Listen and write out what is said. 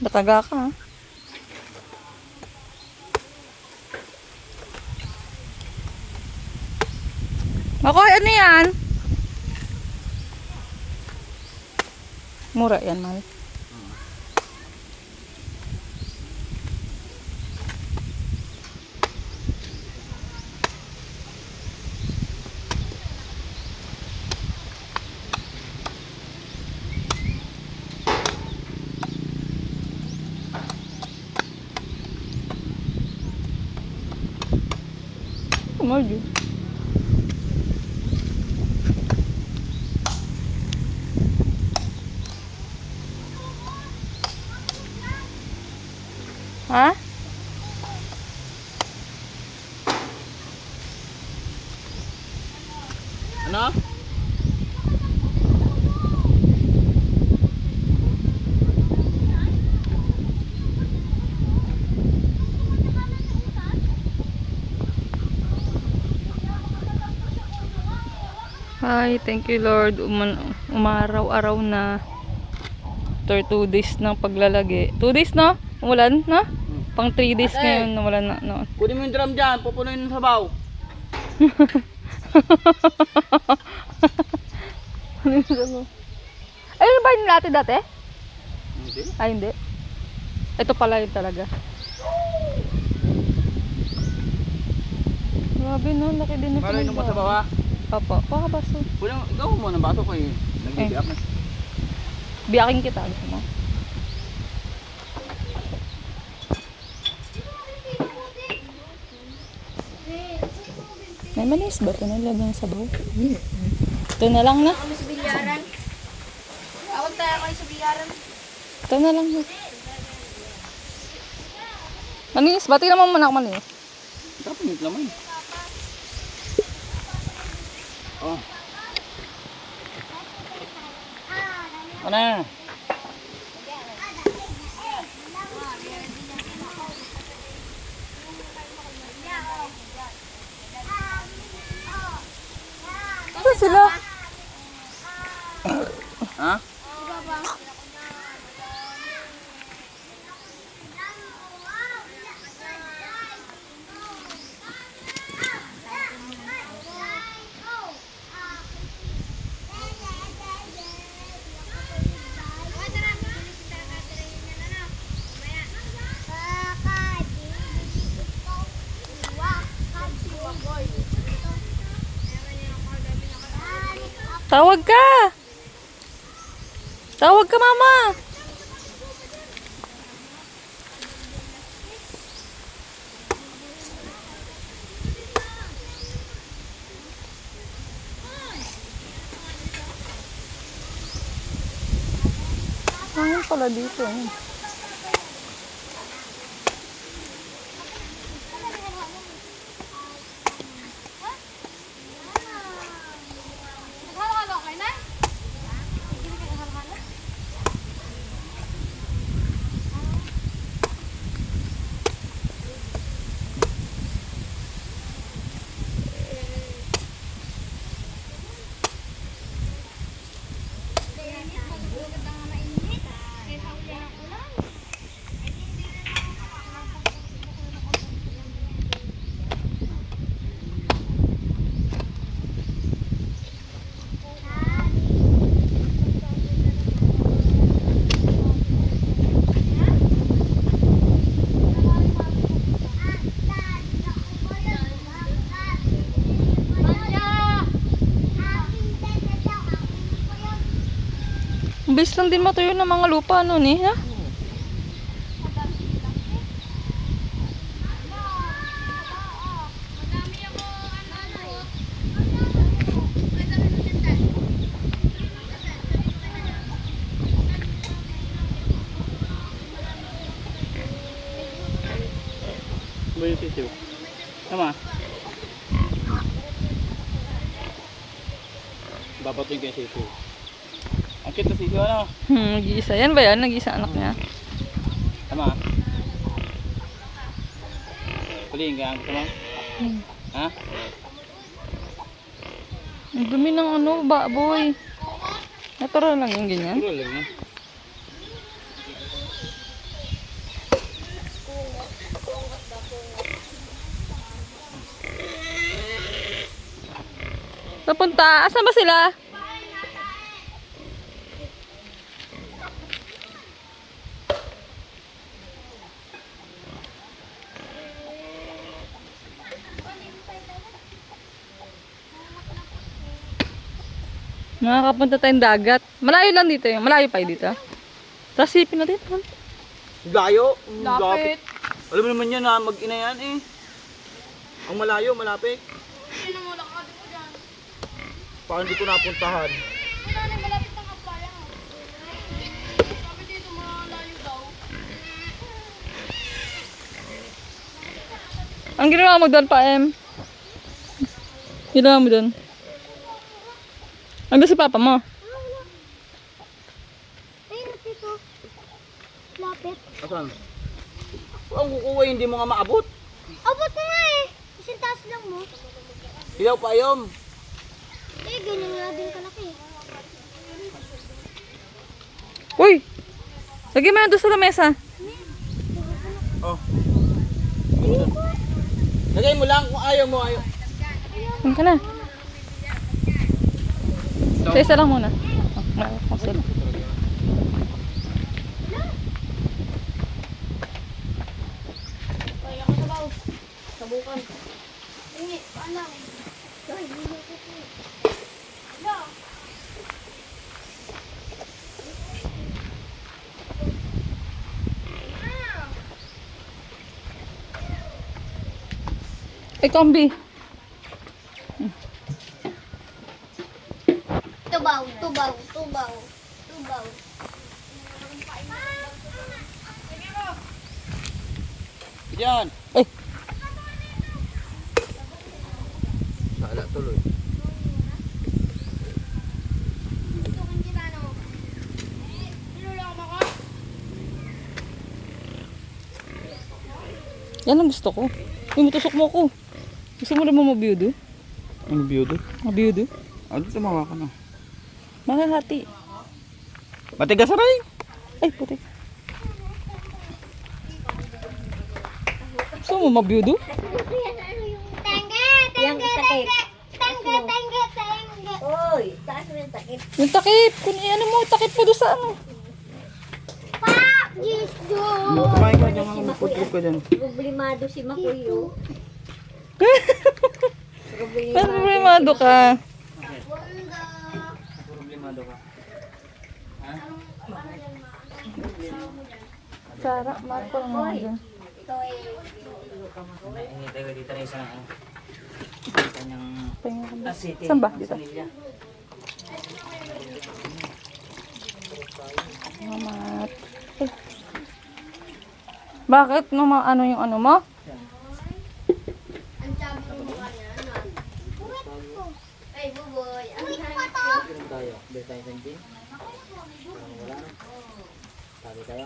Mataga ka, ha? Ako, ano yan? Mura yan, mahal. Mahal. Ha? Ano? Hi, thank you Lord. Umaraw-araw na. After 2 days ng paglalagi. 2 days na? Umulan na? Pang 3 days ngayon na wala na. No. Kunin mo yung drum dyan, pupunuin ng sabaw. Ay, ano ba yung natin dati? Hindi. Ay, hindi. Ito pala yun talaga. Grabe no, laki din na Paano inom mo sabaw ha? Papa, baso. Kunin, ikaw mo ng baso ko eh. Nagbibiyak na. Biyakin kita, gusto mo? May manis ba? Ito na lang sa sabaw. Ito na lang na. Kami sa bilyaran. Awag tayo kayo sa bilyaran. Ito na lang. Manis ba? Tingnan mo muna ako manis. Dapat yung laman. Oh. Ano? Ito sila. Ha? Tawag ka. Tawag ka, mama. Hangin pala dito. Bilis lang din matuyo ng mga lupa nun eh, ha? Ba yung sisiw? Tama? Babatuin kayo sisiw. Ang cute na sisiw ano? Nag-iisa. Yan ba yan? Nag-iisa anak niya. Tama? Kulihin ka ang gusto mo? Ha? Ang dumi ng ano, baboy. Natural lang yung ganyan. Puro lang yan. Papunta. Asan ba sila? Makakapunta tayong dagat. Malayo lang dito yun. Malayo pa yun dito. Tapos sipin natin. Layo. Lapit. Alam mo naman yan na mag-ina yan eh. Ang malayo, malapit. Sino mo lakad mo dyan? Parang hindi ko napuntahan. Wala na, malapit ang playa. Sabi dito malayo daw. Ang ginawa mo doon pa, Em? Ginawa mo doon? Ando si papa mo? Ay, dito. Lapit. Asan? Ang kukuha hindi mo nga maabot. Abot ko nga eh. Isang taas lang mo. Hilaw pa yun. Eh, ganyan nga din kalaki. Uy! Lagyan mo na doon sa lamesa. Oh. Lagay mo lang kung ayaw mo. Ayaw. Yan ka na. Sa isa lang muna. Oh, sila. Ay, ako sabaw. Sabukan. Ay, paano? Ay, hindi ko po. Ano? Ay, kombi. Tubaw, tubaw, tubaw, tubaw. Diyan. Ay, Sala tuloy. Ito kang ginano. Nilulang mo ko? yan ang gusto ko. Uy, matusok mo ko. Gusto mo rin mo mabiyudo? Ano beauty? Mabiyudo? Ano tumawa ka na? Makahati. Matigas aray. Ay, puti. Gusto mo mabiyudo? Tengge, tengge, tengge. Tengge, tengge, tengge. Oy, taas mo yung takip. Yung takip. Kung ano mo, takip mo doon sa ano. Pak! Diyos do! Kumain ka dyan. Magputrip ka dyan. Problemado si Makoy, oh. Problemado ka. Problemado ka. Sara, Marco lang mga dyan. Ikaw ay... Hinihintay ko dito na isang kanyang Tingnan ko ba? city. Saan ba? Dito. Sanilya. Mamat. Ay. Bakit? Ano yung ano mo? Ang sabi mo mukha niya, ano? Uwit ko. Ay, buboy. Uwit ko to. Tayo. Best tayo sa gin. Parang wala na. Sabi tayo.